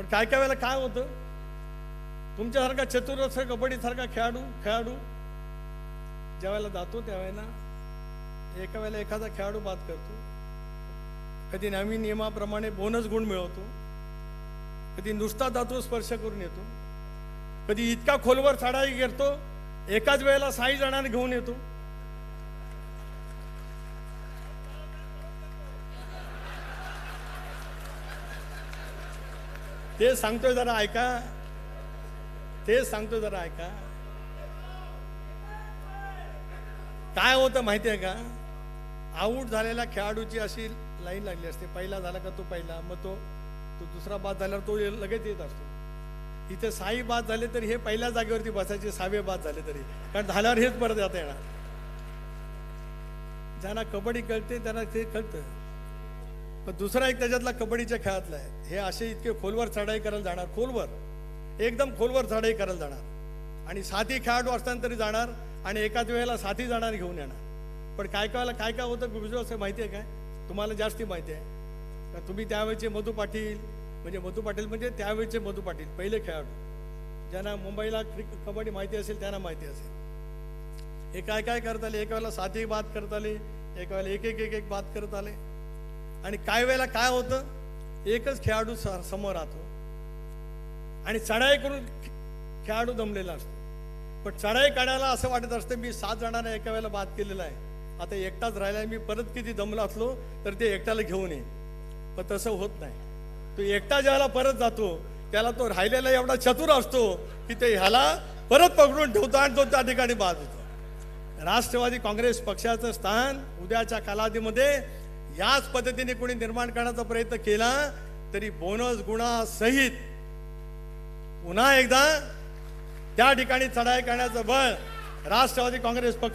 पण काय काय वेळेला काय होतं, तुमच्यासारखा चतुरस्र कबड्डीसारखा खेळाडू ज्या वेळेला जातो त्यावेळेला एका वेळेला एखादा खेळाडू बाद करतो, कधी नवीन नियमाप्रमाणे बोनस गुण मिळवतो, कधी नुसता जातो स्पर्श करून येतो, कधी इतका खोलवर चढाई करतो एकाच वेळेला 6 जणांना घेऊन येतो. ते सांगतोय जरा ऐका, काय होतं माहिती आहे का, आऊट झालेल्या खेळाडूची अशी लाईन लागली असते, पहिला झाला का तो पहिला, मग तो दुसरा बाद झाल्यावर तो लगेच येत असतो. इथे 6 बाद झाले तरी हे पहिल्या जागेवरती बसायचे, 6वे बाद झाले तरी, कारण झाल्यावर हेच परत जाता येणार. ज्यांना कबड्डी कळते त्यांना ते कळतं. पण दुसरा एक त्याच्यातला कबड्डीच्या खेळातला आहे, हे असे इतके खोलवर चढाई करायला जाणार, एकदम खोलवर चढाई करायला जाणार आणि 7ही खेळाडू असताना तरी जाणार आणि एकाच वेळेला 7ही जणांना घेऊन येणार. पण काय काय होतं गुरुजी असं माहिती आहे काय, तुम्हाला जास्ती माहिती आहे का, तुम्ही त्यावेळेचे मधू पाटील म्हणजे त्यावेळेचे मधू पाटील पहिले खेळाडू, ज्यांना मुंबईला कबड्डी माहिती असेल त्यांना माहिती असेल. हे काय करत आले, एका वेळेला 7ही बाद करत आले, एका वेळेला एक बाद करत आले. आणि काय वेळेला काय होतं, एकच खेळाडू समोर राहतो आणि चढाई करून खेळाडू दमलेला असतो. पण चढाई काढायला असं वाटत असतं मी 7 जणांना एका वेळेला बाद केलेला आहे, आता एकटाच राहिलाय, मी परत किती दमला असलो तर ते एकट्याला घेऊन ये. पण तसं होत नाही, तो एकटा ज्याला परत जातो त्याला तो राहिलेला एवढा चतुर असतो की ते ह्याला परत पकडून ठेवतो आणि तो त्या ठिकाणी बाद होतो. राष्ट्रवादी काँग्रेस पक्षाचं स्थान उद्याच्या कालावधीमध्ये याच पद्धतीने कोणी निर्माण करण्याचा प्रयत्न केला तरी बोनस गुणासहित पुन्हा एकदा त्या ठिकाणी चढाई करण्याचं बळ राष्ट्रवादी काँग्रेस पक्ष